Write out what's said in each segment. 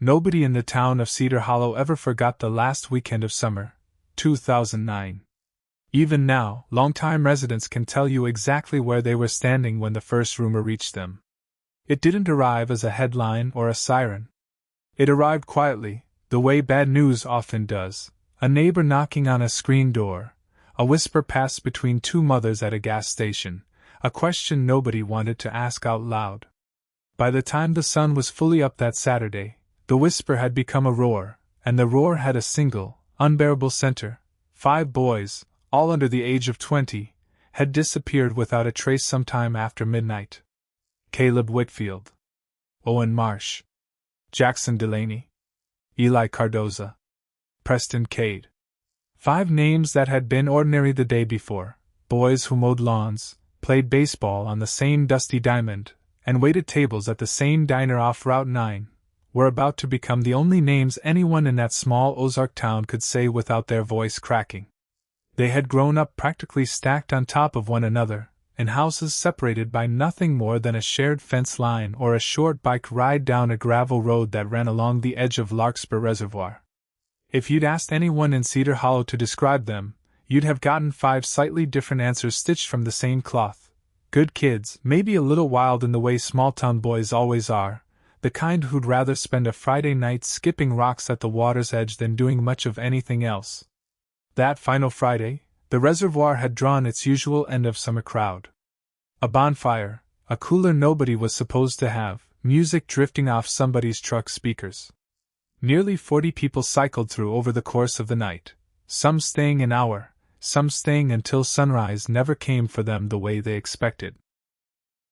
Nobody in the town of Cedar Hollow ever forgot the last weekend of summer, 2009. Even now, longtime residents can tell you exactly where they were standing when the first rumor reached them. It didn't arrive as a headline or a siren. It arrived quietly, the way bad news often does. A neighbor knocking on a screen door, a whisper passed between two mothers at a gas station, a question nobody wanted to ask out loud. By the time the sun was fully up that Saturday, the whisper had become a roar, and the roar had a single, unbearable center. 5 boys, all under the age of 20, had disappeared without a trace sometime after midnight. Caleb Whitfield, Owen Marsh, Jackson Delaney, Eli Cardoza, Preston Cade. 5 names that had been ordinary the day before, boys who mowed lawns, played baseball on the same dusty diamond, and waited tables at the same diner off Route 9, were about to become the only names anyone in that small Ozark town could say without their voice cracking. They had grown up practically stacked on top of one another, in houses separated by nothing more than a shared fence line or a short bike ride down a gravel road that ran along the edge of Larkspur Reservoir. If you'd asked anyone in Cedar Hollow to describe them, you'd have gotten 5 slightly different answers stitched from the same cloth. Good kids, maybe a little wild in the way small-town boys always are, the kind who'd rather spend a Friday night skipping rocks at the water's edge than doing much of anything else. That final Friday, the reservoir had drawn its usual end-of-summer crowd. A bonfire, a cooler nobody was supposed to have, music drifting off somebody's truck speakers. Nearly 40 people cycled through over the course of the night, some staying an hour, some staying until sunrise never came for them the way they expected.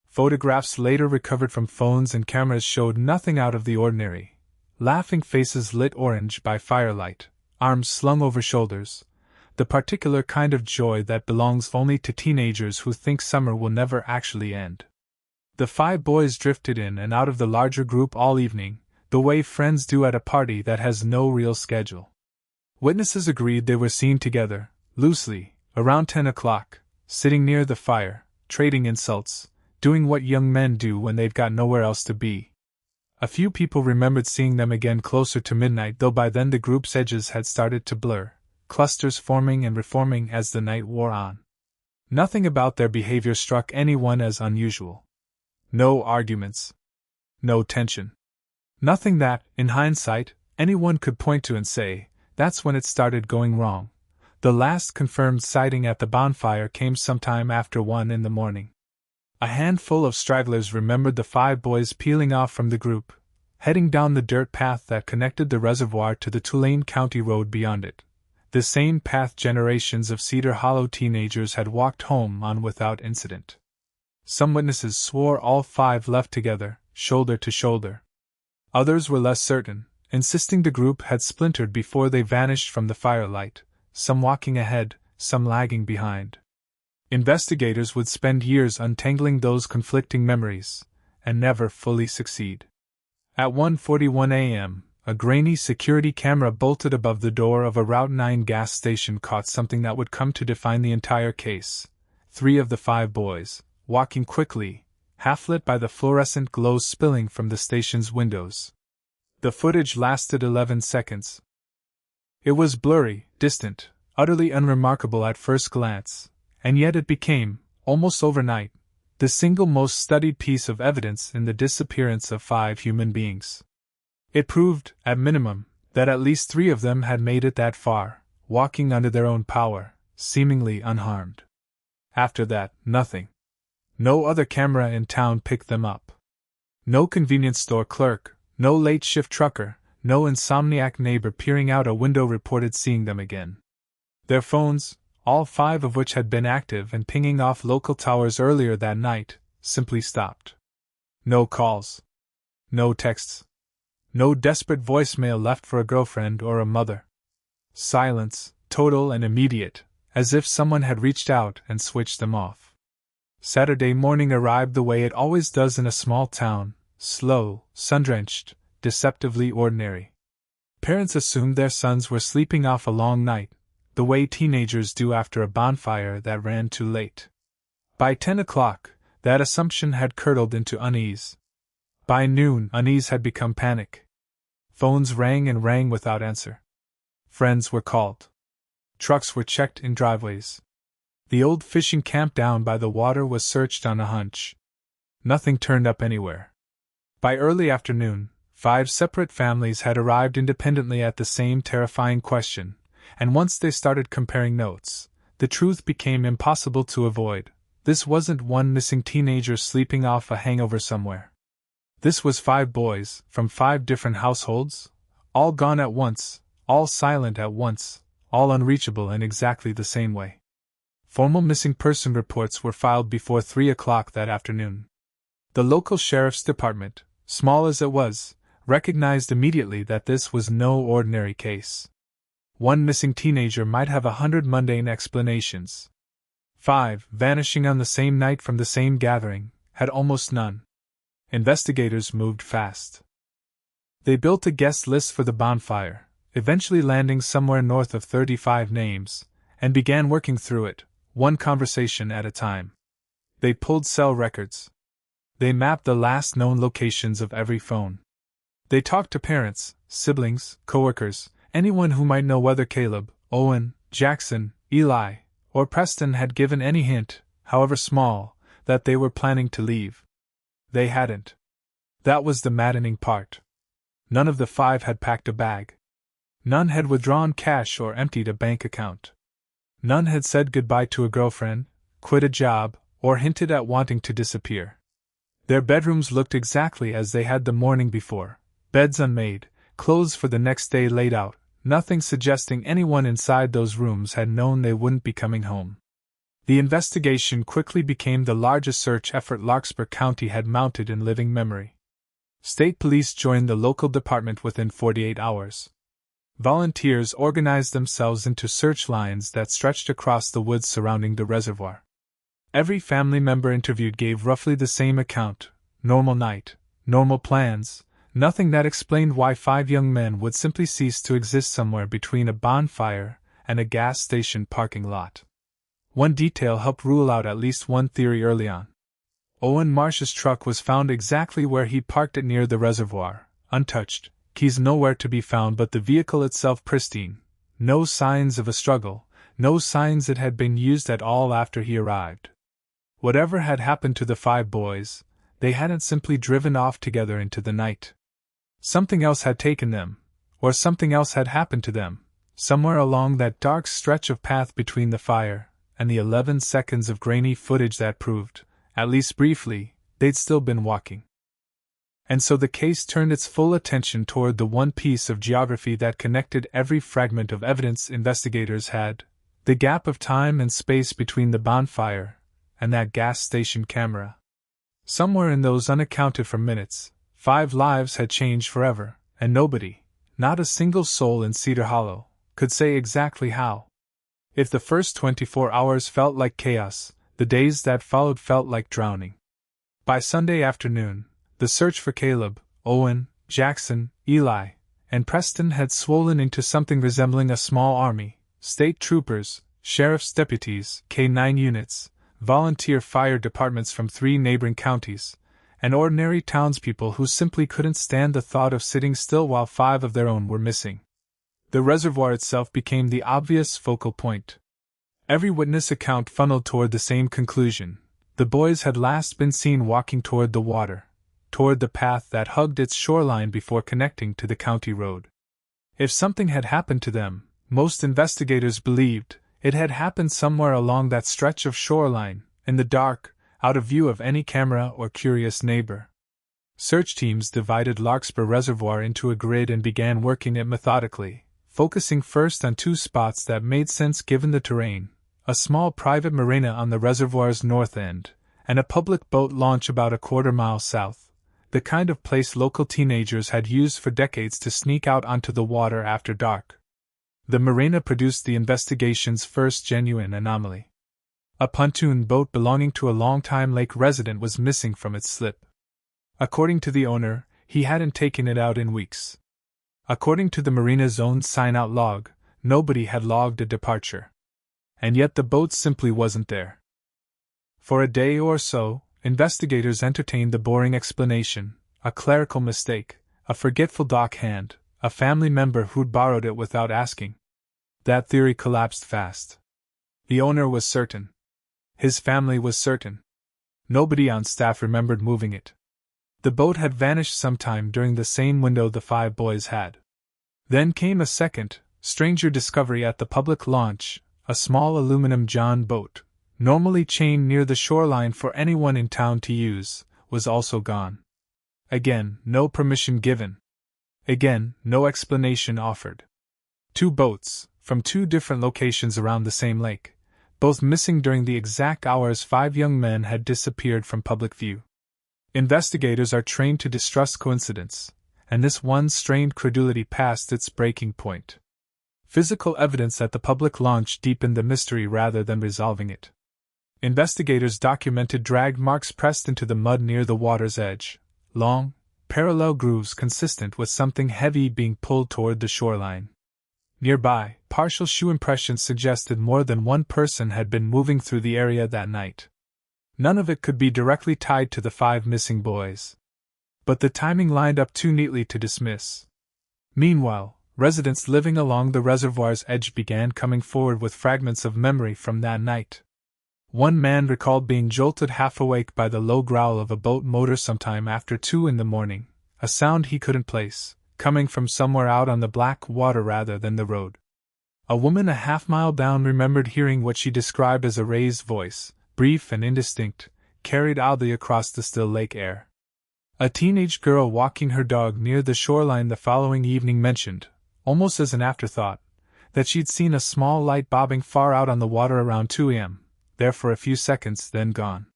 Photographs later recovered from phones and cameras showed nothing out of the ordinary. Laughing faces lit orange by firelight, arms slung over shoulders, the particular kind of joy that belongs only to teenagers who think summer will never actually end. The 5 boys drifted in and out of the larger group all evening, the way friends do at a party that has no real schedule. Witnesses agreed they were seen together, loosely, around 10 o'clock, sitting near the fire, trading insults, doing what young men do when they've got nowhere else to be. A few people remembered seeing them again closer to midnight, though by then the group's edges had started to blur, clusters forming and reforming as the night wore on. Nothing about their behavior struck anyone as unusual. No arguments. No tension. Nothing that, in hindsight, anyone could point to and say, that's when it started going wrong. The last confirmed sighting at the bonfire came sometime after 1 in the morning. A handful of stragglers remembered the 5 boys peeling off from the group, heading down the dirt path that connected the reservoir to the Tulane County road beyond it, the same path generations of Cedar Hollow teenagers had walked home on without incident. Some witnesses swore all 5 left together, shoulder to shoulder. Others were less certain, insisting the group had splintered before they vanished from the firelight, some walking ahead, some lagging behind. Investigators would spend years untangling those conflicting memories, and never fully succeed. At 1:41 a.m., a grainy security camera bolted above the door of a Route 9 gas station caught something that would come to define the entire case. 3 of the 5 boys, walking quickly, half-lit by the fluorescent glow spilling from the station's windows. The footage lasted 11 seconds. It was blurry, distant, utterly unremarkable at first glance, and yet it became, almost overnight, the single most studied piece of evidence in the disappearance of 5 human beings. It proved, at minimum, that at least 3 of them had made it that far, walking under their own power, seemingly unharmed. After that, nothing. No other camera in town picked them up. No convenience store clerk, no late-shift trucker, no insomniac neighbor peering out a window reported seeing them again. Their phones, all 5 of which had been active and pinging off local towers earlier that night, simply stopped. No calls. No texts. No desperate voicemail left for a girlfriend or a mother. Silence, total and immediate, as if someone had reached out and switched them off. Saturday morning arrived the way it always does in a small town, slow, sun-drenched, deceptively ordinary. Parents assumed their sons were sleeping off a long night, the way teenagers do after a bonfire that ran too late. By 10 o'clock, that assumption had curdled into unease. By noon, unease had become panic. Phones rang and rang without answer. Friends were called. Trucks were checked in driveways. The old fishing camp down by the water was searched on a hunch. Nothing turned up anywhere. By early afternoon, 5 separate families had arrived independently at the same terrifying question, and once they started comparing notes, the truth became impossible to avoid. This wasn't one missing teenager sleeping off a hangover somewhere. This was 5 boys, from 5 different households, all gone at once, all silent at once, all unreachable in exactly the same way. Formal missing person reports were filed before 3 o'clock that afternoon. The local sheriff's department, small as it was, recognized immediately that this was no ordinary case. One missing teenager might have 100 mundane explanations. 5 vanishing on the same night from the same gathering had almost none. Investigators moved fast. They built a guest list for the bonfire, eventually landing somewhere north of 35 names, and began working through it, one conversation at a time. They pulled cell records. They mapped the last known locations of every phone. They talked to parents, siblings, coworkers, anyone who might know whether Caleb, Owen, Jackson, Eli, or Preston had given any hint, however small, that they were planning to leave. They hadn't. That was the maddening part. None of the 5 had packed a bag. None had withdrawn cash or emptied a bank account. None had said goodbye to a girlfriend, quit a job, or hinted at wanting to disappear. Their bedrooms looked exactly as they had the morning before, beds unmade, clothes for the next day laid out, nothing suggesting anyone inside those rooms had known they wouldn't be coming home. The investigation quickly became the largest search effort Larkspur County had mounted in living memory. State police joined the local department within 48 hours. Volunteers organized themselves into search lines that stretched across the woods surrounding the reservoir. Every family member interviewed gave roughly the same account: normal night, normal plans, nothing that explained why 5 young men would simply cease to exist somewhere between a bonfire and a gas station parking lot. One detail helped rule out at least one theory early on. Owen Marsh's truck was found exactly where he'd parked it near the reservoir, untouched, keys nowhere to be found but the vehicle itself pristine, no signs of a struggle, no signs it had been used at all after he arrived. Whatever had happened to the 5 boys, they hadn't simply driven off together into the night. Something else had taken them, or something else had happened to them, somewhere along that dark stretch of path between the fire and the 11 seconds of grainy footage that proved, at least briefly, they'd still been walking. And so the case turned its full attention toward the one piece of geography that connected every fragment of evidence investigators had: the gap of time and space between the bonfire and that gas station camera. Somewhere in those unaccounted for minutes, 5 lives had changed forever, and nobody, not a single soul in Cedar Hollow, could say exactly how. If the first 24 hours felt like chaos, the days that followed felt like drowning. By Sunday afternoon, the search for Caleb, Owen, Jackson, Eli, and Preston had swollen into something resembling a small army: state troopers, sheriff's deputies, K-9 units, volunteer fire departments from 3 neighboring counties, and ordinary townspeople who simply couldn't stand the thought of sitting still while 5 of their own were missing. The reservoir itself became the obvious focal point. Every witness account funneled toward the same conclusion: the boys had last been seen walking toward the water, toward the path that hugged its shoreline before connecting to the county road. If something had happened to them, most investigators believed it had happened somewhere along that stretch of shoreline, in the dark, out of view of any camera or curious neighbor. Search teams divided Larkspur Reservoir into a grid and began working it methodically, focusing first on 2 spots that made sense given the terrain: a small private marina on the reservoir's north end, and a public boat launch about a quarter-mile south, the kind of place local teenagers had used for decades to sneak out onto the water after dark. The marina produced the investigation's first genuine anomaly. A pontoon boat belonging to a longtime lake resident was missing from its slip. According to the owner, he hadn't taken it out in weeks. According to the marina's own sign-out log, nobody had logged a departure. And yet the boat simply wasn't there. For a day or so, investigators entertained the boring explanation: a clerical mistake, a forgetful dock hand, a family member who'd borrowed it without asking. That theory collapsed fast. The owner was certain. His family was certain. Nobody on staff remembered moving it. The boat had vanished sometime during the same window the 5 boys had. Then came a second, stranger discovery at the public launch. A small aluminum John boat, normally chained near the shoreline for anyone in town to use, was also gone. Again, no permission given. Again, no explanation offered. 2 boats, from 2 different locations around the same lake, both missing during the exact hours 5 young men had disappeared from public view. Investigators are trained to distrust coincidence, and this one strained credulity passed its breaking point. Physical evidence at the public launch deepened the mystery rather than resolving it. Investigators documented drag marks pressed into the mud near the water's edge, long, parallel grooves consistent with something heavy being pulled toward the shoreline. Nearby, partial shoe impressions suggested more than one person had been moving through the area that night. None of it could be directly tied to the 5 missing boys. But the timing lined up too neatly to dismiss. Meanwhile, residents living along the reservoir's edge began coming forward with fragments of memory from that night. One man recalled being jolted half awake by the low growl of a boat motor sometime after 2 in the morning, a sound he couldn't place, coming from somewhere out on the black water rather than the road. A woman a half-mile down remembered hearing what she described as a raised voice, brief and indistinct, carried oddly across the still lake air. A teenage girl walking her dog near the shoreline the following evening mentioned, almost as an afterthought, that she'd seen a small light bobbing far out on the water around 2 a.m., there for a few seconds, then gone.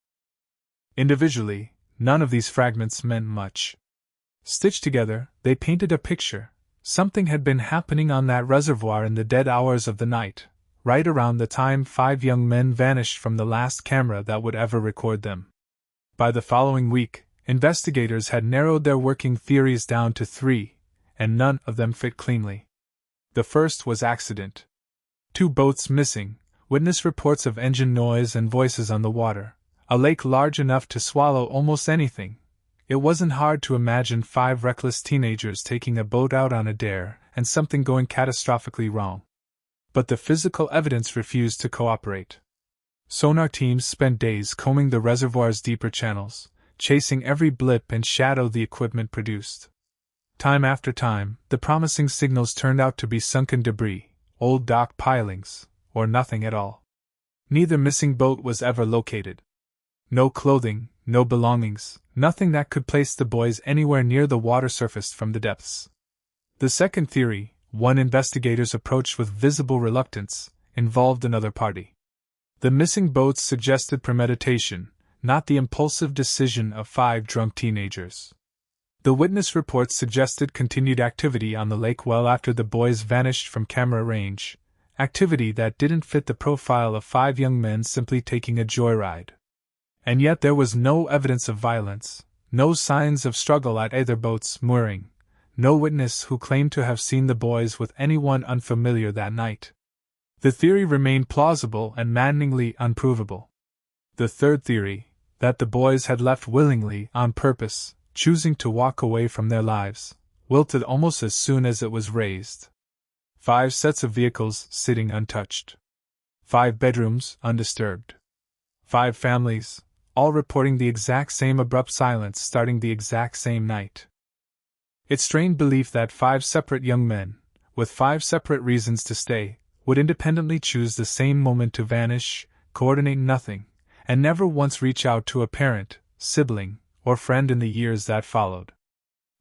Individually, none of these fragments meant much. Stitched together, they painted a picture. Something had been happening on that reservoir in the dead hours of the night, right around the time 5 young men vanished from the last camera that would ever record them. By the following week, investigators had narrowed their working theories down to 3, and none of them fit cleanly. The first was accident. 2 boats missing, witness reports of engine noise and voices on the water, a lake large enough to swallow almost anything. It wasn't hard to imagine 5 reckless teenagers taking a boat out on a dare and something going catastrophically wrong. But the physical evidence refused to cooperate. Sonar teams spent days combing the reservoir's deeper channels, chasing every blip and shadow the equipment produced. Time after time, the promising signals turned out to be sunken debris, old dock pilings, or nothing at all. Neither missing boat was ever located. No clothing, no belongings, nothing that could place the boys anywhere near the water surface from the depths. The second theory, one investigators approached with visible reluctance, involved another party. The missing boats suggested premeditation, not the impulsive decision of 5 drunk teenagers. The witness reports suggested continued activity on the lake well after the boys vanished from camera range, activity that didn't fit the profile of 5 young men simply taking a joyride. And yet there was no evidence of violence, no signs of struggle at either boat's mooring, no witness who claimed to have seen the boys with anyone unfamiliar that night. The theory remained plausible and maddeningly unprovable. The third theory, that the boys had left willingly, on purpose, choosing to walk away from their lives, wilted almost as soon as it was raised. 5 sets of vehicles sitting untouched. 5 bedrooms undisturbed. 5 families, all reporting the exact same abrupt silence starting the exact same night. It strained belief that 5 separate young men, with 5 separate reasons to stay, would independently choose the same moment to vanish, coordinate nothing, and never once reach out to a parent, sibling, or friend in the years that followed.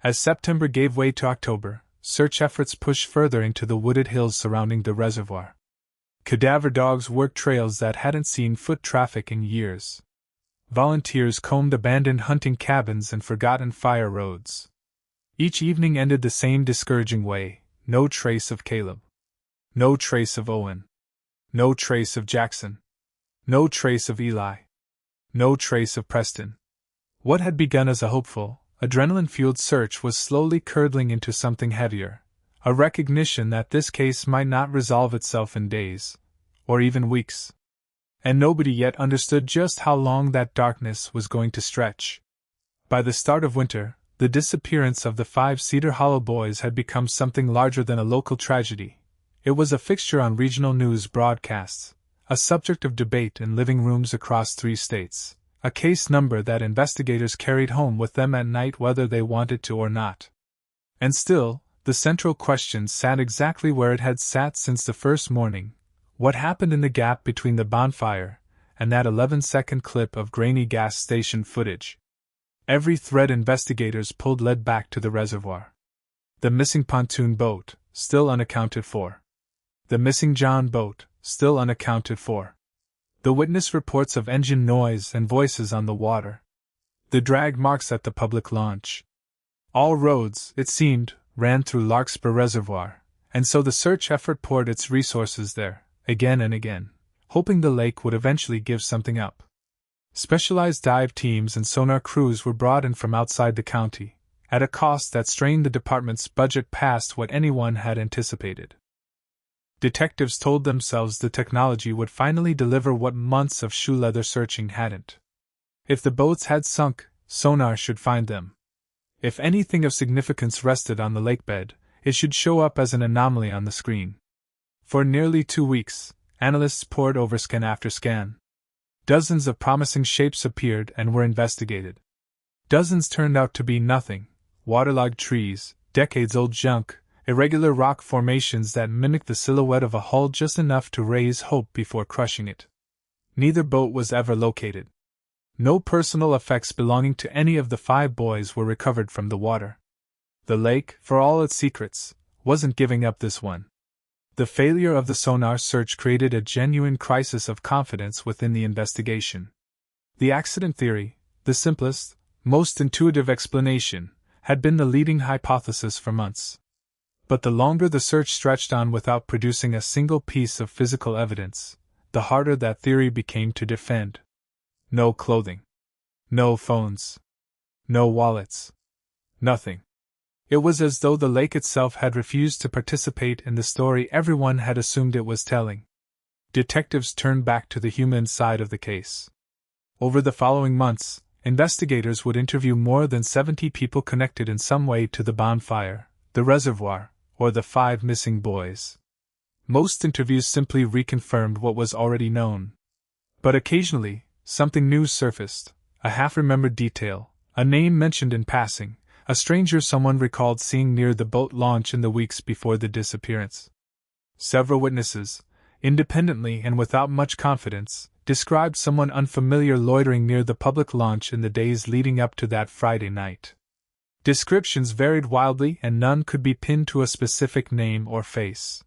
As September gave way to October, search efforts pushed further into the wooded hills surrounding the reservoir. Cadaver dogs worked trails that hadn't seen foot traffic in years. Volunteers combed abandoned hunting cabins and forgotten fire roads. Each evening ended the same discouraging way: no trace of Caleb. No trace of Owen. No trace of Jackson. No trace of Eli. No trace of Preston. What had begun as a hopeful, adrenaline-fueled search was slowly curdling into something heavier, a recognition that this case might not resolve itself in days, or even weeks. And nobody yet understood just how long that darkness was going to stretch. By the start of winter, the disappearance of the 5 Cedar Hollow boys had become something larger than a local tragedy. It was a fixture on regional news broadcasts, a subject of debate in living rooms across 3 states, a case number that investigators carried home with them at night whether they wanted to or not. And still, the central question sat exactly where it had sat since the first morning: what happened in the gap between the bonfire and that 11-second clip of grainy gas station footage? Every thread investigators pulled led back to the reservoir. The missing pontoon boat, still unaccounted for. The missing John boat, still unaccounted for. The witness reports of engine noise and voices on the water. The drag marks at the public launch. All roads, it seemed, ran through Larkspur Reservoir, and so the search effort poured its resources there, again and again, hoping the lake would eventually give something up. Specialized dive teams and sonar crews were brought in from outside the county, at a cost that strained the department's budget past what anyone had anticipated. Detectives told themselves the technology would finally deliver what months of shoe-leather searching hadn't. If the boats had sunk, sonar should find them. If anything of significance rested on the lakebed, it should show up as an anomaly on the screen. For nearly 2 weeks, analysts pored over scan after scan. Dozens of promising shapes appeared and were investigated. Dozens turned out to be nothing: waterlogged trees, decades-old junk, irregular rock formations that mimicked the silhouette of a hull just enough to raise hope before crushing it. Neither boat was ever located. No personal effects belonging to any of the 5 boys were recovered from the water. The lake, for all its secrets, wasn't giving up this one. The failure of the sonar search created a genuine crisis of confidence within the investigation. The accident theory, the simplest, most intuitive explanation, had been the leading hypothesis for months. But the longer the search stretched on without producing a single piece of physical evidence, the harder that theory became to defend. No clothing. No phones. No wallets. Nothing. It was as though the lake itself had refused to participate in the story everyone had assumed it was telling. Detectives turned back to the human side of the case. Over the following months, investigators would interview more than 70 people connected in some way to the bonfire, the reservoir, or the 5 missing boys. Most interviews simply reconfirmed what was already known. But occasionally, something new surfaced, a half-remembered detail, a name mentioned in passing, a stranger someone recalled seeing near the boat launch in the weeks before the disappearance. Several witnesses, independently and without much confidence, described someone unfamiliar loitering near the public launch in the days leading up to that Friday night. Descriptions varied wildly and none could be pinned to a specific name or face.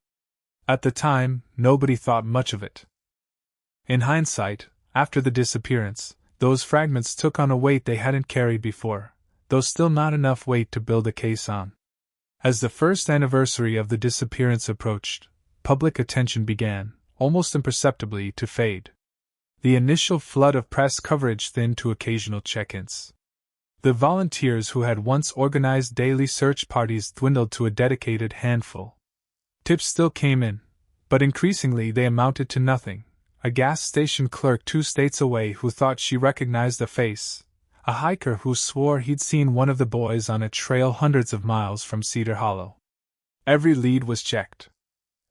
At the time, nobody thought much of it. In hindsight, after the disappearance, those fragments took on a weight they hadn't carried before, though still not enough weight to build a case on. As the first anniversary of the disappearance approached, public attention began, almost imperceptibly, to fade. The initial flood of press coverage thinned to occasional check-ins. The volunteers who had once organized daily search parties dwindled to a dedicated handful. Tips still came in, but increasingly they amounted to nothing. A gas station clerk 2 states away who thought she recognized a face, a hiker who swore he'd seen one of the boys on a trail hundreds of miles from Cedar Hollow. Every lead was checked.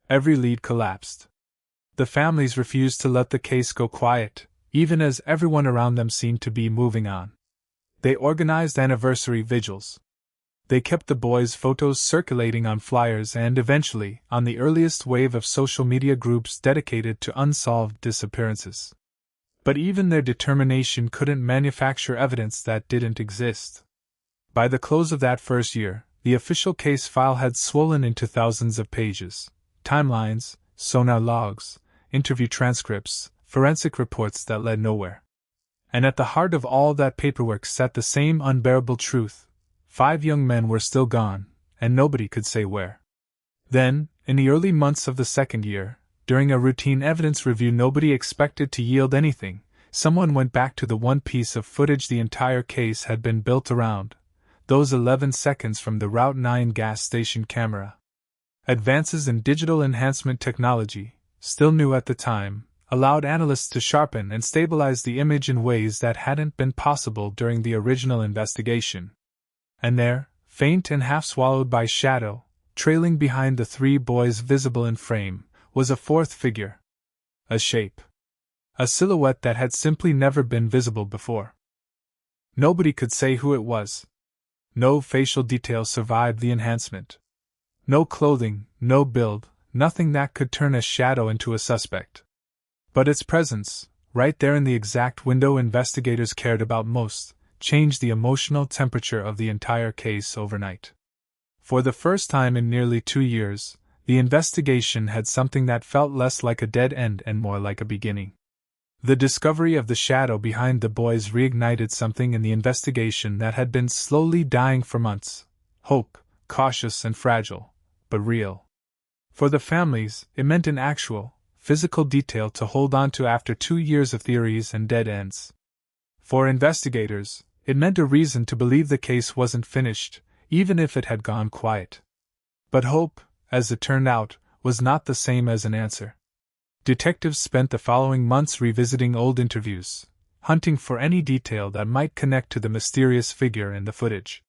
Every lead collapsed. The families refused to let the case go quiet, even as everyone around them seemed to be moving on. They organized anniversary vigils. They kept the boys' photos circulating on flyers and eventually on the earliest wave of social media groups dedicated to unsolved disappearances. But even their determination couldn't manufacture evidence that didn't exist. By the close of that first year, the official case file had swollen into thousands of pages: timelines, sonar logs, interview transcripts, forensic reports that led nowhere. And at the heart of all that paperwork sat the same unbearable truth: 5 young men were still gone, and nobody could say where. Then, in the early months of the second year, during a routine evidence review nobody expected to yield anything, someone went back to the one piece of footage the entire case had been built around: those 11 seconds from the Route 9 gas station camera. Advances in digital enhancement technology, still new at the time, allowed analysts to sharpen and stabilize the image in ways that hadn't been possible during the original investigation. And there, faint and half swallowed by shadow, trailing behind the three boys visible in frame, was a fourth figure. A shape. A silhouette that had simply never been visible before. Nobody could say who it was. No facial details survived the enhancement. No clothing, no build, nothing that could turn a shadow into a suspect. But its presence, right there in the exact window investigators cared about most, changed the emotional temperature of the entire case overnight. For the first time in nearly 2 years, the investigation had something that felt less like a dead end and more like a beginning. The discovery of the shadow behind the boys reignited something in the investigation that had been slowly dying for months. Hope, cautious and fragile, but real. For the families, it meant an actual, physical detail to hold on to after 2 years of theories and dead ends. For investigators, it meant a reason to believe the case wasn't finished, even if it had gone quiet. But hope, as it turned out, was not the same as an answer. Detectives spent the following months revisiting old interviews, hunting for any detail that might connect to the mysterious figure in the footage.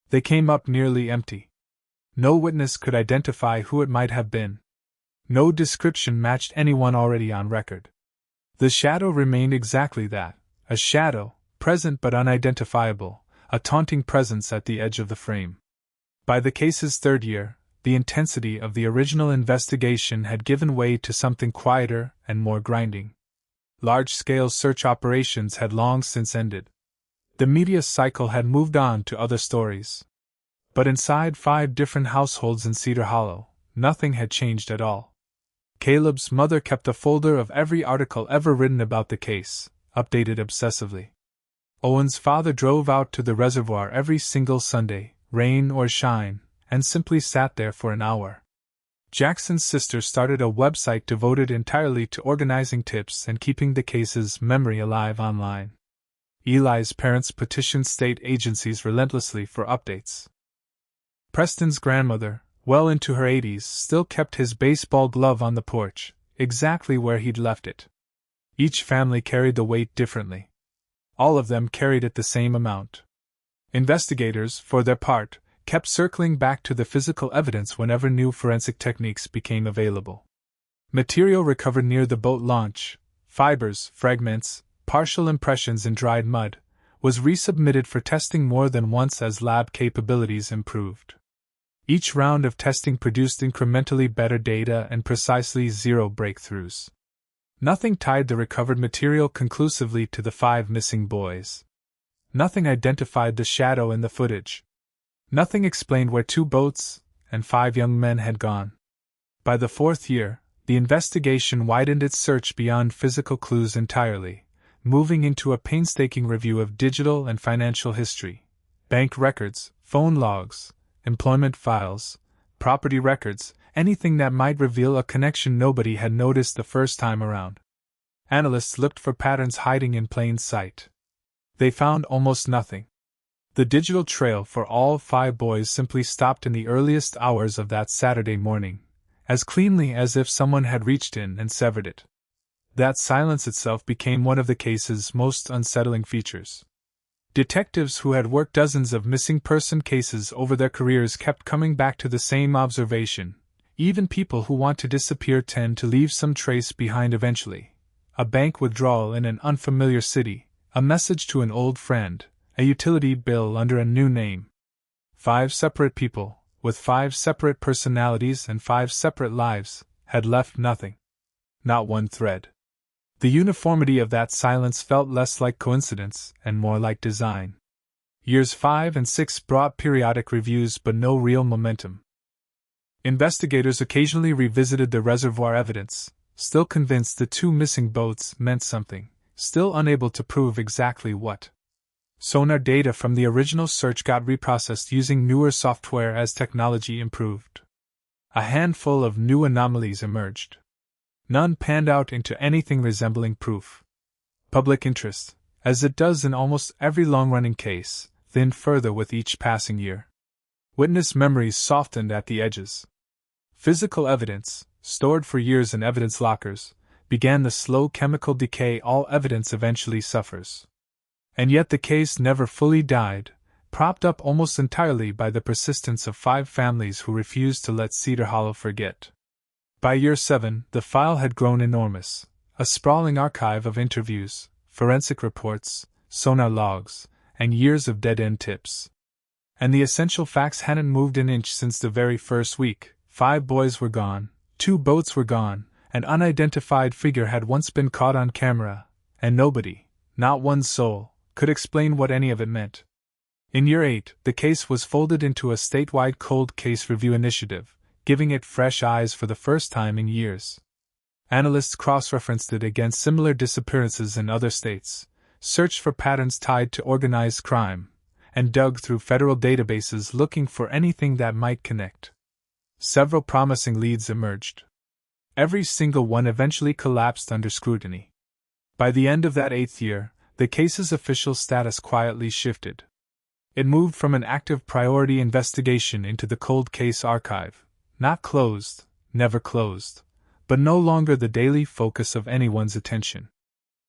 They came up nearly empty. No witness could identify who it might have been. No description matched anyone already on record. The shadow remained exactly that, a shadow, present but unidentifiable, a taunting presence at the edge of the frame. By the case's third year, the intensity of the original investigation had given way to something quieter and more grinding. Large-scale search operations had long since ended. The media cycle had moved on to other stories. But inside 5 different households in Cedar Hollow, nothing had changed at all. Caleb's mother kept a folder of every article ever written about the case, updated obsessively. Owen's father drove out to the reservoir every single Sunday, rain or shine, and simply sat there for an hour. Jackson's sister started a website devoted entirely to organizing tips and keeping the case's memory alive online. Eli's parents petitioned state agencies relentlessly for updates. Preston's grandmother, well into her 80s, still kept his baseball glove on the porch, exactly where he'd left it. Each family carried the weight differently. All of them carried it the same amount. Investigators, for their part, kept circling back to the physical evidence whenever new forensic techniques became available. Material recovered near the boat launch, fibers, fragments, partial impressions in dried mud, was resubmitted for testing more than once as lab capabilities improved. Each round of testing produced incrementally better data and precisely 0 breakthroughs. Nothing tied the recovered material conclusively to the 5 missing boys. Nothing identified the shadow in the footage. Nothing explained where 2 boats and 5 young men had gone. By the 4th year, the investigation widened its search beyond physical clues entirely, moving into a painstaking review of digital and financial history, bank records, phone logs, employment files, property records, anything that might reveal a connection nobody had noticed the first time around. Analysts looked for patterns hiding in plain sight. They found almost nothing. The digital trail for all 5 boys simply stopped in the earliest hours of that Saturday morning, as cleanly as if someone had reached in and severed it. That silence itself became one of the case's most unsettling features. Detectives who had worked dozens of missing person cases over their careers kept coming back to the same observation. Even people who want to disappear tend to leave some trace behind eventually. A bank withdrawal in an unfamiliar city, a message to an old friend, a utility bill under a new name. 5 separate people, with 5 separate personalities and 5 separate lives, had left nothing. Not one thread. The uniformity of that silence felt less like coincidence and more like design. Years 5 and 6 brought periodic reviews but no real momentum. Investigators occasionally revisited the reservoir evidence, still convinced the 2 missing boats meant something, still unable to prove exactly what. Sonar data from the original search got reprocessed using newer software as technology improved. A handful of new anomalies emerged. None panned out into anything resembling proof. Public interest, as it does in almost every long-running case, thinned further with each passing year. Witness memories softened at the edges. Physical evidence, stored for years in evidence lockers, began the slow chemical decay all evidence eventually suffers. And yet the case never fully died, propped up almost entirely by the persistence of 5 families who refused to let Cedar Hollow forget. By year 7, the file had grown enormous, a sprawling archive of interviews, forensic reports, sonar logs, and years of dead-end tips. And the essential facts hadn't moved an inch since the very first week. 5 boys were gone, 2 boats were gone, an unidentified figure had once been caught on camera, and nobody, not one soul, could explain what any of it meant. In year 8, the case was folded into a statewide cold case review initiative, giving it fresh eyes for the first time in years. Analysts cross-referenced it against similar disappearances in other states, searched for patterns tied to organized crime, and dug through federal databases looking for anything that might connect. Several promising leads emerged. Every single one eventually collapsed under scrutiny. By the end of that 8th year, the case's official status quietly shifted. It moved from an active priority investigation into the cold case archive, not closed, never closed, but no longer the daily focus of anyone's attention.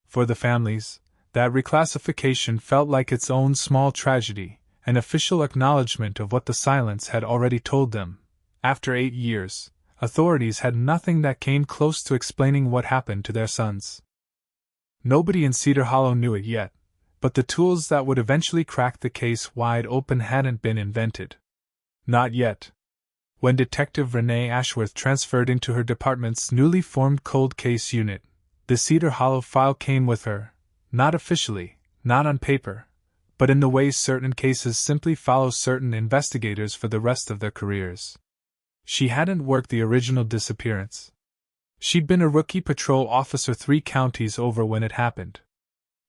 For the families, that reclassification felt like its own small tragedy, an official acknowledgement of what the silence had already told them. After 8 years, authorities had nothing that came close to explaining what happened to their sons. Nobody in Cedar Hollow knew it yet, but the tools that would eventually crack the case wide open hadn't been invented. Not yet. When Detective Renee Ashworth transferred into her department's newly formed cold case unit, the Cedar Hollow file came with her, not officially, not on paper, but in the way certain cases simply follow certain investigators for the rest of their careers. She hadn't worked the original disappearance. She'd been a rookie patrol officer 3 counties over when it happened.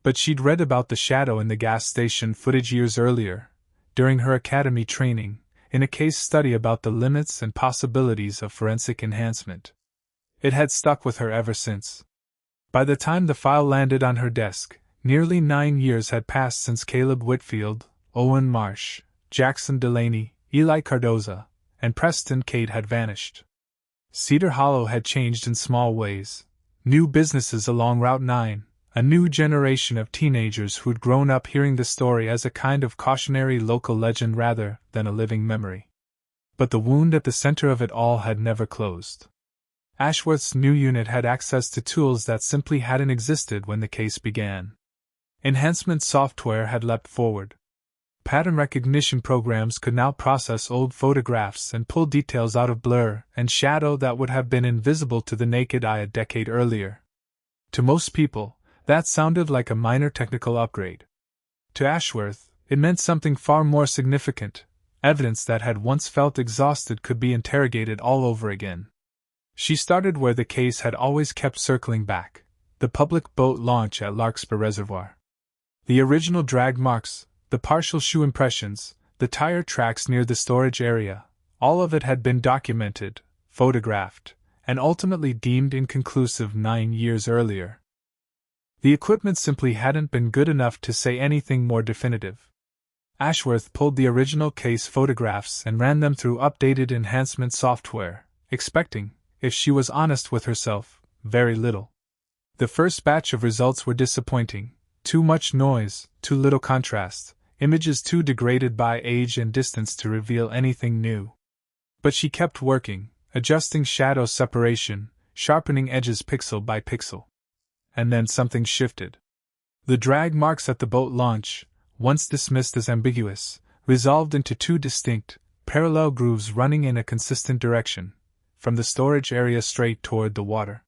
But she'd read about the shadow in the gas station footage years earlier, during her academy training, in a case study about the limits and possibilities of forensic enhancement. It had stuck with her ever since. By the time the file landed on her desk, nearly 9 years had passed since Caleb Whitfield, Owen Marsh, Jackson Delaney, Eli Cardoza, and Preston Cade had vanished. Cedar Hollow had changed in small ways. New businesses along Route 9, a new generation of teenagers who'd grown up hearing the story as a kind of cautionary local legend rather than a living memory. But the wound at the center of it all had never closed. Ashworth's new unit had access to tools that simply hadn't existed when the case began. Enhancement software had leapt forward. Pattern recognition programs could now process old photographs and pull details out of blur and shadow that would have been invisible to the naked eye a decade earlier. To most people, that sounded like a minor technical upgrade. To Ashworth, it meant something far more significant. Evidence that had once felt exhausted could be interrogated all over again. She started where the case had always kept circling back, the public boat launch at Larkspur Reservoir. The original drag marks, the partial shoe impressions, the tire tracks near the storage area, all of it had been documented, photographed, and ultimately deemed inconclusive 9 years earlier. The equipment simply hadn't been good enough to say anything more definitive. Ashworth pulled the original case photographs and ran them through updated enhancement software, expecting, if she was honest with herself, very little. The first batch of results were disappointing. Too much noise, too little contrast, images too degraded by age and distance to reveal anything new. But she kept working, adjusting shadow separation, sharpening edges pixel by pixel. And then something shifted. The drag marks at the boat launch, once dismissed as ambiguous, resolved into 2 distinct, parallel grooves running in a consistent direction, from the storage area straight toward the water.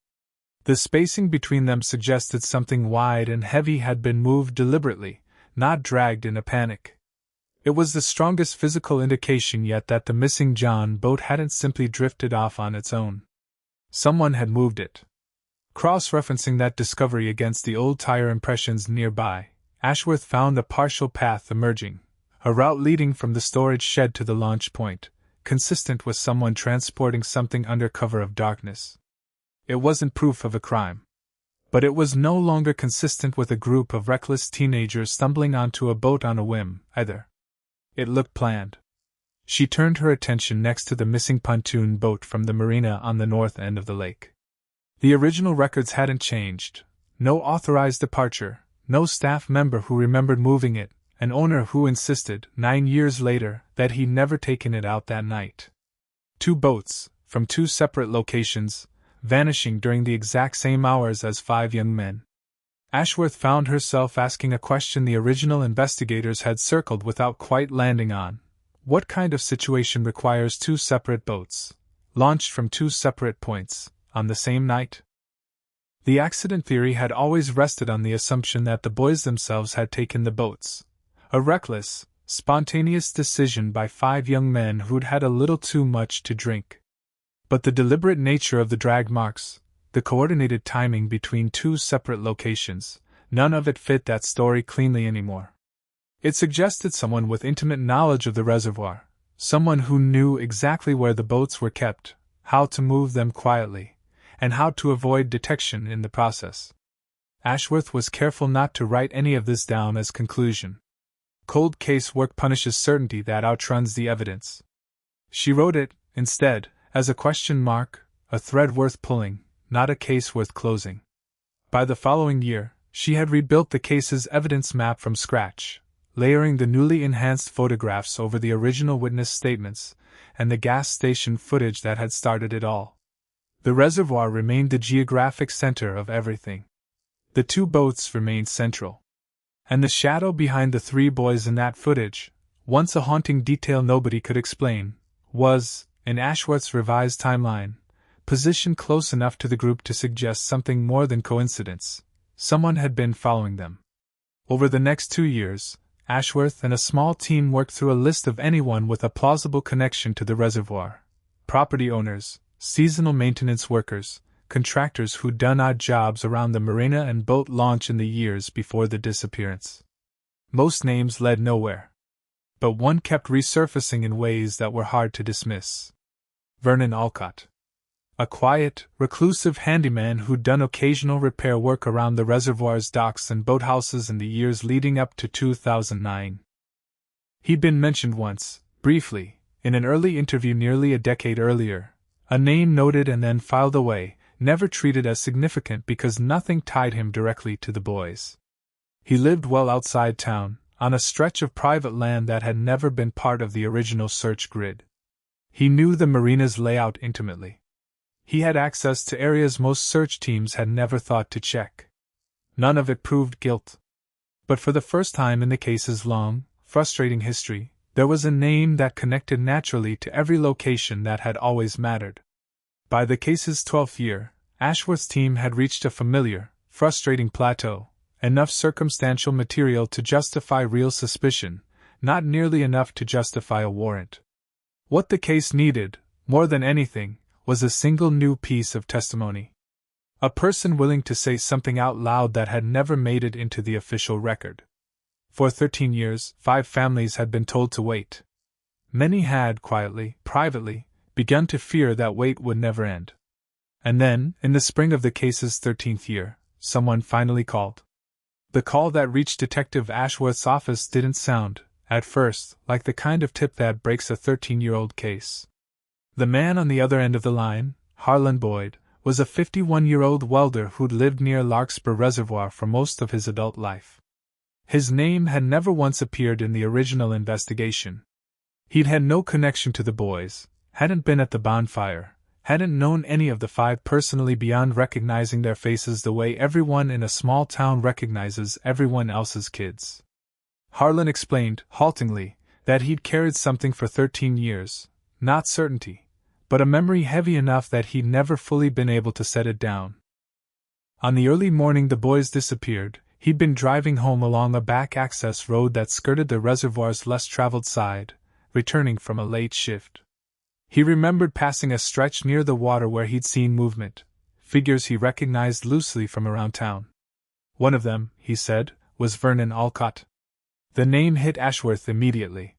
The spacing between them suggested something wide and heavy had been moved deliberately, not dragged in a panic. It was the strongest physical indication yet that the missing John boat hadn't simply drifted off on its own. Someone had moved it. Cross-referencing that discovery against the old tire impressions nearby, Ashworth found a partial path emerging, a route leading from the storage shed to the launch point, consistent with someone transporting something under cover of darkness. It wasn't proof of a crime. But it was no longer consistent with a group of reckless teenagers stumbling onto a boat on a whim, either. It looked planned. She turned her attention next to the missing pontoon boat from the marina on the north end of the lake. The original records hadn't changed. No authorized departure, no staff member who remembered moving it, an owner who insisted, 9 years later, that he'd never taken it out that night. 2 boats, from 2 separate locations, vanishing during the exact same hours as 5 young men. Ashworth found herself asking a question the original investigators had circled without quite landing on. What kind of situation requires 2 separate boats, launched from 2 separate points, on the same night? The accident theory had always rested on the assumption that the boys themselves had taken the boats. A reckless, spontaneous decision by 5 young men who'd had a little too much to drink. But the deliberate nature of the drag marks, the coordinated timing between 2 separate locations, none of it fit that story cleanly anymore. It suggested someone with intimate knowledge of the reservoir, someone who knew exactly where the boats were kept, how to move them quietly, and how to avoid detection in the process. Ashworth was careful not to write any of this down as conclusion. Cold case work punishes certainty that outruns the evidence. She wrote it, instead, as a question mark, a thread worth pulling, not a case worth closing. By the following year, she had rebuilt the case's evidence map from scratch, layering the newly enhanced photographs over the original witness statements and the gas station footage that had started it all. The reservoir remained the geographic center of everything. The 2 boats remained central. And the shadow behind the 3 boys in that footage, once a haunting detail nobody could explain, was, in Ashworth's revised timeline, positioned close enough to the group to suggest something more than coincidence. Someone had been following them. Over the next 2 years, Ashworth and a small team worked through a list of anyone with a plausible connection to the reservoir. Property owners, seasonal maintenance workers, contractors who'd done odd jobs around the marina and boat launch in the years before the disappearance. Most names led nowhere. But one kept resurfacing in ways that were hard to dismiss. Vernon Alcott. A quiet, reclusive handyman who'd done occasional repair work around the reservoir's docks and boathouses in the years leading up to 2009. He'd been mentioned once, briefly, in an early interview nearly a decade earlier, a name noted and then filed away, never treated as significant because nothing tied him directly to the boys. He lived well outside town, on a stretch of private land that had never been part of the original search grid. He knew the marina's layout intimately. He had access to areas most search teams had never thought to check. None of it proved guilt. But for the first time in the case's long, frustrating history, there was a name that connected naturally to every location that had always mattered. By the case's 12th year, Ashworth's team had reached a familiar, frustrating plateau, enough circumstantial material to justify real suspicion, not nearly enough to justify a warrant. What the case needed, more than anything, was a single new piece of testimony. A person willing to say something out loud that had never made it into the official record. For 13 years, 5 families had been told to wait. Many had, quietly, privately, begun to fear that wait would never end. And then, in the spring of the case's 13th year, someone finally called. The call that reached Detective Ashworth's office didn't sound, at first, like the kind of tip that breaks a 13-year-old case. The man on the other end of the line, Harlan Boyd, was a 51-year-old welder who'd lived near Larkspur Reservoir for most of his adult life. His name had never once appeared in the original investigation. He'd had no connection to the boys, hadn't been at the bonfire, hadn't known any of the 5 personally beyond recognizing their faces the way everyone in a small town recognizes everyone else's kids. Harlan explained, haltingly, that he'd carried something for 13 years, not certainty, but a memory heavy enough that he'd never fully been able to set it down. On the early morning the boys disappeared, he'd been driving home along a back access road that skirted the reservoir's less traveled side, returning from a late shift. He remembered passing a stretch near the water where he'd seen movement, figures he recognized loosely from around town. One of them, he said, was Vernon Alcott. The name hit Ashworth immediately.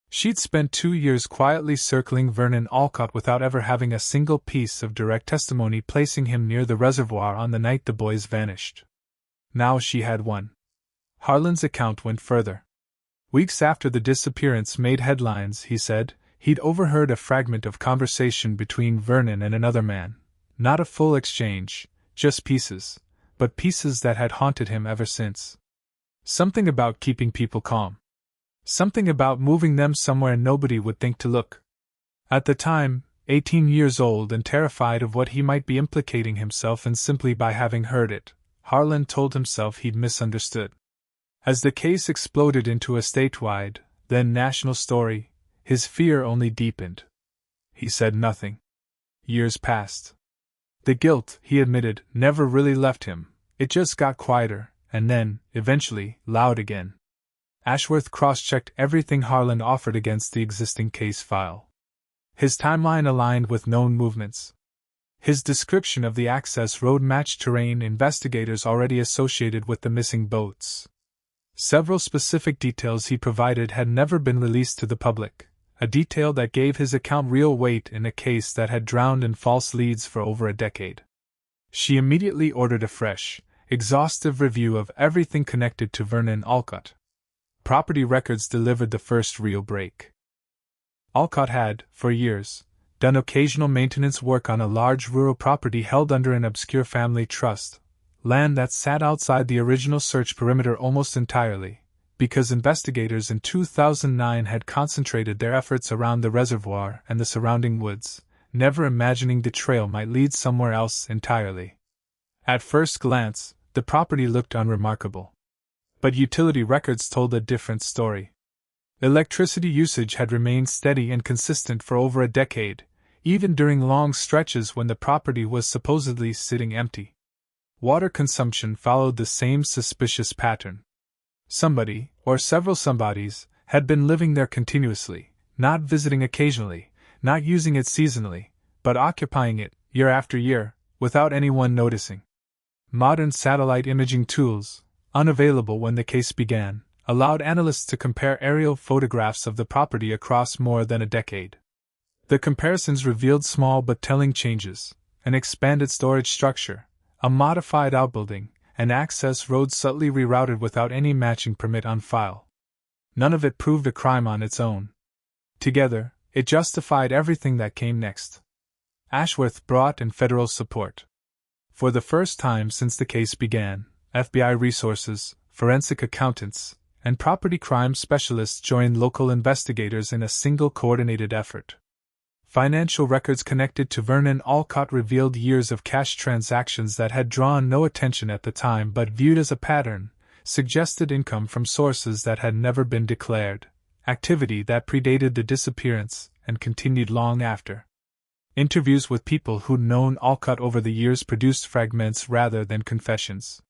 She'd spent 2 years quietly circling Vernon Alcott without ever having a single piece of direct testimony placing him near the reservoir on the night the boys vanished. Now she had one. Harlan's account went further. Weeks after the disappearance made headlines, he said, he'd overheard a fragment of conversation between Vernon and another man. Not a full exchange, just pieces, but pieces that had haunted him ever since. Something about keeping people calm. Something about moving them somewhere nobody would think to look. At the time, 18 years old and terrified of what he might be implicating himself in simply by having heard it, Harlan told himself he'd misunderstood. As the case exploded into a statewide, then national story, his fear only deepened. He said nothing. Years passed. The guilt, he admitted, never really left him. It just got quieter, and then, eventually, loud again. Ashworth cross-checked everything Harlan offered against the existing case file. His timeline aligned with known movements. His description of the access road matched terrain investigators already associated with the missing boats. Several specific details he provided had never been released to the public, a detail that gave his account real weight in a case that had drowned in false leads for over a decade. She immediately ordered a fresh, exhaustive review of everything connected to Vernon Alcott. Property records delivered the first real break. Alcott had, for years, done occasional maintenance work on a large rural property held under an obscure family trust, land that sat outside the original search perimeter almost entirely, because investigators in 2009 had concentrated their efforts around the reservoir and the surrounding woods, never imagining the trail might lead somewhere else entirely. At first glance, the property looked unremarkable. But utility records told a different story. Electricity usage had remained steady and consistent for over a decade, even during long stretches when the property was supposedly sitting empty. Water consumption followed the same suspicious pattern. Somebody, or several somebodies, had been living there continuously, not visiting occasionally, not using it seasonally, but occupying it, year after year, without anyone noticing. Modern satellite imaging tools, unavailable when the case began, allowed analysts to compare aerial photographs of the property across more than a decade. The comparisons revealed small but telling changes: an expanded storage structure, a modified outbuilding, and access roads subtly rerouted without any matching permit on file. None of it proved a crime on its own. Together, it justified everything that came next. Ashworth brought in federal support. For the first time since the case began, FBI resources, forensic accountants, and property crime specialists joined local investigators in a single coordinated effort. Financial records connected to Vernon Alcott revealed years of cash transactions that had drawn no attention at the time but viewed as a pattern, suggested income from sources that had never been declared, activity that predated the disappearance and continued long after. Interviews with people who'd known Alcott over the years produced fragments rather than confessions.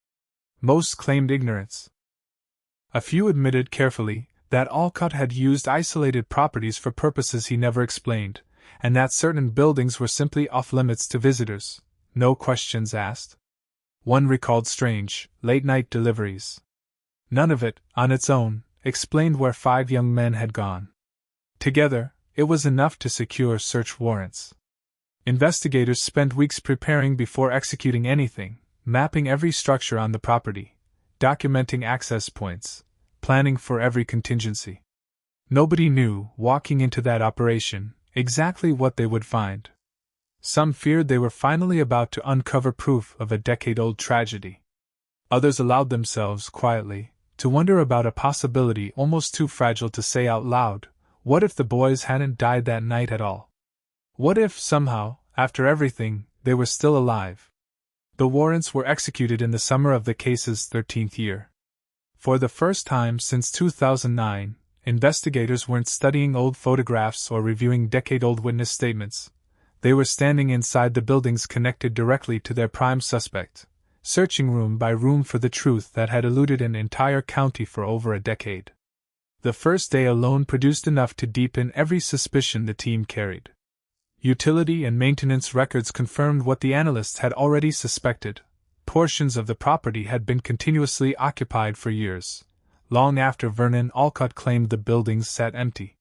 Most claimed ignorance. A few admitted carefully that Alcott had used isolated properties for purposes he never explained, and that certain buildings were simply off-limits to visitors, no questions asked. One recalled strange, late-night deliveries. None of it, on its own, explained where 5 young men had gone. Together, it was enough to secure search warrants. Investigators spent weeks preparing before executing anything, mapping every structure on the property, documenting access points, planning for every contingency. Nobody knew, walking into that operation, exactly what they would find. Some feared they were finally about to uncover proof of a decade-old tragedy. Others allowed themselves, quietly, to wonder about a possibility almost too fragile to say out loud: what if the boys hadn't died that night at all? What if, somehow, after everything, they were still alive? The warrants were executed in the summer of the case's 13th year. For the first time since 2009, investigators weren't studying old photographs or reviewing decade-old witness statements. They were standing inside the buildings connected directly to their prime suspect, searching room by room for the truth that had eluded an entire county for over a decade. The first day alone produced enough to deepen every suspicion the team carried. Utility and maintenance records confirmed what the analysts had already suspected. Portions of the property had been continuously occupied for years, long after Vernon Alcott claimed the buildings sat empty.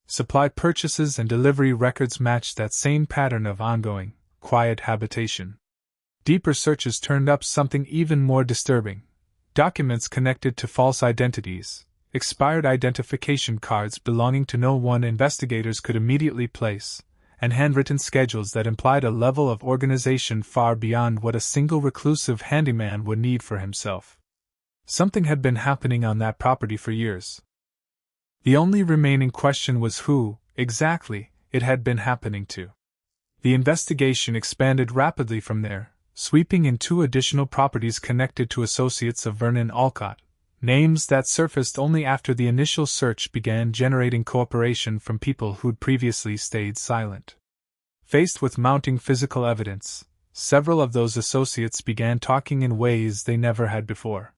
Supply purchases and delivery records matched that same pattern of ongoing, quiet habitation. Deeper searches turned up something even more disturbing: documents connected to false identities, expired identification cards belonging to no one investigators could immediately place, and handwritten schedules that implied a level of organization far beyond what a single reclusive handyman would need for himself. Something had been happening on that property for years. The only remaining question was who, exactly, it had been happening to. The investigation expanded rapidly from there, sweeping in 2 additional properties connected to associates of Vernon Alcott, names that surfaced only after the initial search began generating cooperation from people who'd previously stayed silent. Faced with mounting physical evidence, several of those associates began talking in ways they never had before.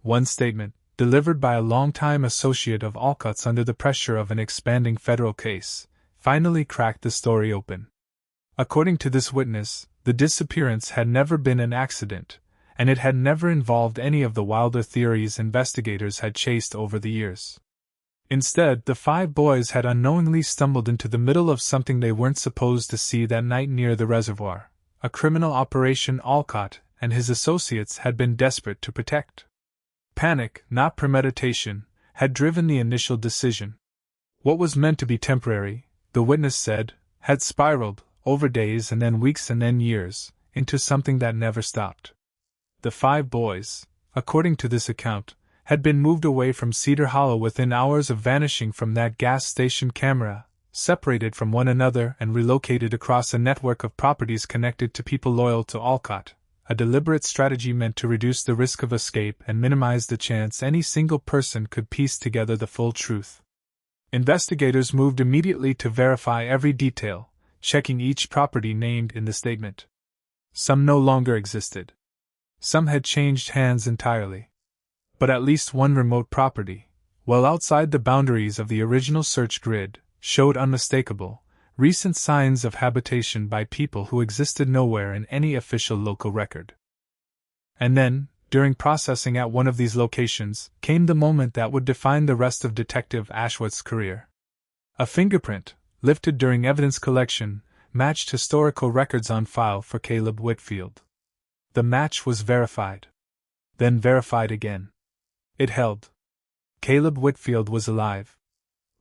One statement, delivered by a longtime associate of Alcott's under the pressure of an expanding federal case, finally cracked the story open. According to this witness, the disappearance had never been an accident, and it had never involved any of the wilder theories investigators had chased over the years. Instead, the 5 boys had unknowingly stumbled into the middle of something they weren't supposed to see that night near the reservoir, a criminal operation Alcott and his associates had been desperate to protect. Panic, not premeditation, had driven the initial decision. What was meant to be temporary, the witness said, had spiraled, over days and then weeks and then years, into something that never stopped. The 5 boys, according to this account, had been moved away from Cedar Hollow within hours of vanishing from that gas station camera, separated from one another and relocated across a network of properties connected to people loyal to Alcott, a deliberate strategy meant to reduce the risk of escape and minimize the chance any single person could piece together the full truth. Investigators moved immediately to verify every detail, checking each property named in the statement. Some no longer existed. Some had changed hands entirely. But at least one remote property, well outside the boundaries of the original search grid, showed unmistakable, recent signs of habitation by people who existed nowhere in any official local record. And then, during processing at one of these locations, came the moment that would define the rest of Detective Ashworth's career. A fingerprint, lifted during evidence collection, matched historical records on file for Caleb Whitfield. The match was verified. Then verified again. It held. Caleb Whitfield was alive.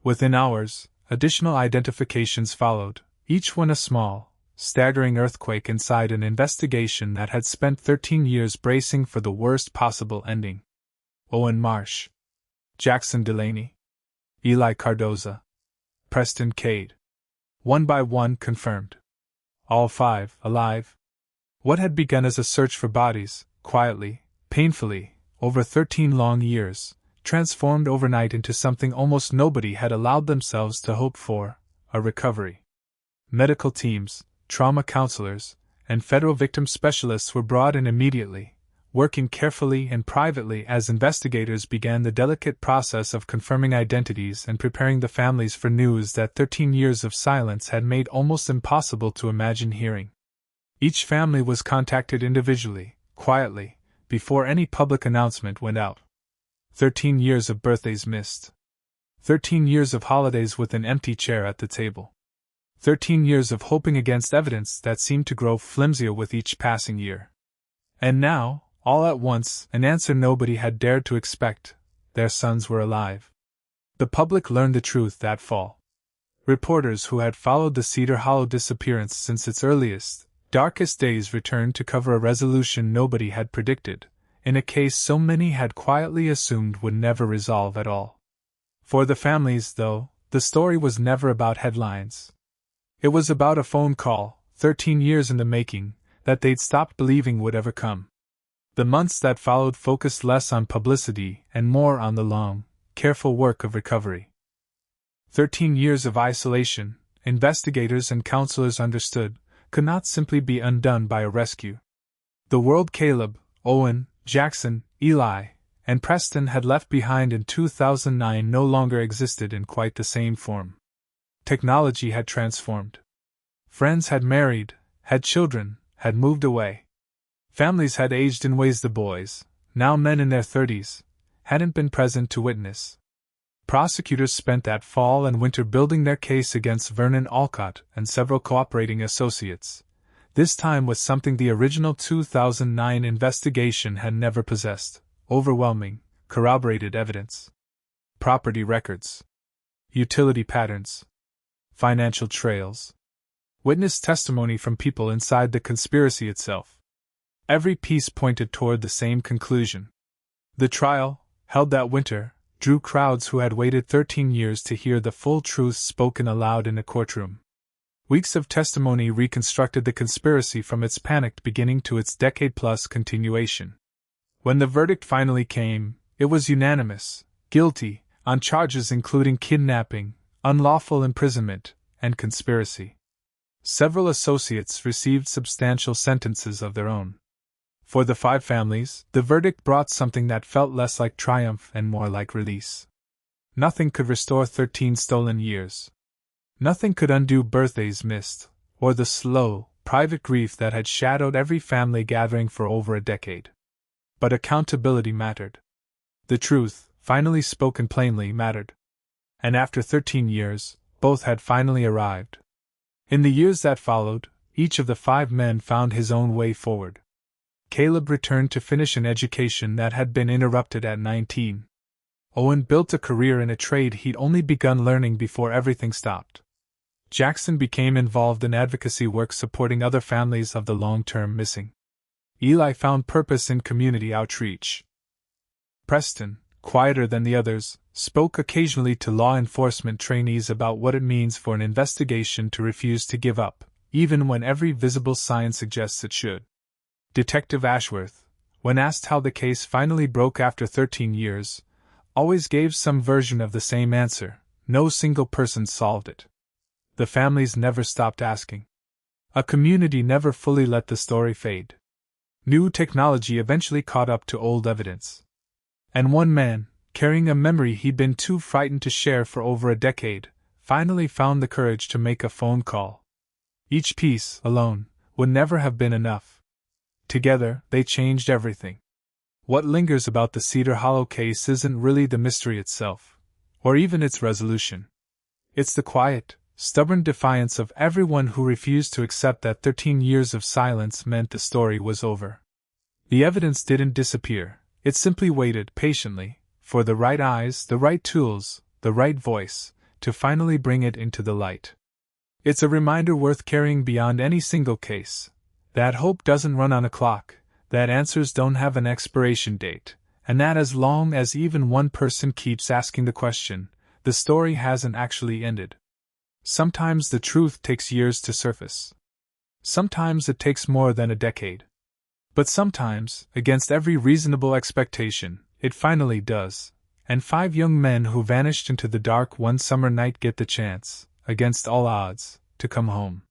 Within hours, additional identifications followed, each one a small, staggering earthquake inside an investigation that had spent 13 years bracing for the worst possible ending. Owen Marsh, Jackson Delaney, Eli Cardoza, Preston Cade. One by one confirmed. All 5 alive. What had begun as a search for bodies, quietly, painfully, over 13 long years, transformed overnight into something almost nobody had allowed themselves to hope for, a recovery. Medical teams, trauma counselors, and federal victim specialists were brought in immediately, working carefully and privately as investigators began the delicate process of confirming identities and preparing the families for news that 13 years of silence had made almost impossible to imagine hearing. Each family was contacted individually, quietly, before any public announcement went out. 13 years of birthdays missed. 13 years of holidays with an empty chair at the table. 13 years of hoping against evidence that seemed to grow flimsier with each passing year. And now, all at once, an answer nobody had dared to expect: their sons were alive. The public learned the truth that fall. Reporters who had followed the Cedar Hollow disappearance since its earliest, darkest days returned to cover a resolution nobody had predicted, in a case so many had quietly assumed would never resolve at all. For the families, though, the story was never about headlines. It was about a phone call, 13 years in the making, that they'd stopped believing would ever come. The months that followed focused less on publicity and more on the long, careful work of recovery. 13 years of isolation, investigators and counselors understood, could not simply be undone by a rescue. The world Caleb, Owen, Jackson, Eli, and Preston had left behind in 2009 no longer existed in quite the same form. Technology had transformed. Friends had married, had children, had moved away. Families had aged in ways the boys, now men in their 30s, hadn't been present to witness. Prosecutors spent that fall and winter building their case against Vernon Alcott and several cooperating associates, this time with something the original 2009 investigation had never possessed: overwhelming, corroborated evidence. Property records. Utility patterns. Financial trails. Witness testimony from people inside the conspiracy itself. Every piece pointed toward the same conclusion. The trial, held that winter, drew crowds who had waited 13 years to hear the full truth spoken aloud in a courtroom. Weeks of testimony reconstructed the conspiracy from its panicked beginning to its decade-plus continuation. When the verdict finally came, it was unanimous: guilty, on charges including kidnapping, unlawful imprisonment, and conspiracy. Several associates received substantial sentences of their own. For the 5 families, the verdict brought something that felt less like triumph and more like release. Nothing could restore 13 stolen years. Nothing could undo birthdays missed, or the slow, private grief that had shadowed every family gathering for over a decade. But accountability mattered. The truth, finally spoken plainly, mattered. And after 13 years, both had finally arrived. In the years that followed, each of the 5 men found his own way forward. Caleb returned to finish an education that had been interrupted at 19. Owen built a career in a trade he'd only begun learning before everything stopped. Jackson became involved in advocacy work supporting other families of the long-term missing. Eli found purpose in community outreach. Preston, quieter than the others, spoke occasionally to law enforcement trainees about what it means for an investigation to refuse to give up, even when every visible sign suggests it should. Detective Ashworth, when asked how the case finally broke after 13 years, always gave some version of the same answer: no single person solved it. The families never stopped asking. A community never fully let the story fade. New technology eventually caught up to old evidence. And one man, carrying a memory he'd been too frightened to share for over a decade, finally found the courage to make a phone call. Each piece, alone, would never have been enough. Together, they changed everything. What lingers about the Cedar Hollow case isn't really the mystery itself, or even its resolution. It's the quiet, stubborn defiance of everyone who refused to accept that 13 years of silence meant the story was over. The evidence didn't disappear, it simply waited patiently for the right eyes, the right tools, the right voice, to finally bring it into the light. It's a reminder worth carrying beyond any single case. That hope doesn't run on a clock, that answers don't have an expiration date, and that as long as even one person keeps asking the question, the story hasn't actually ended. Sometimes the truth takes years to surface. Sometimes it takes more than a decade. But sometimes, against every reasonable expectation, it finally does, and 5 young men who vanished into the dark one summer night get the chance, against all odds, to come home.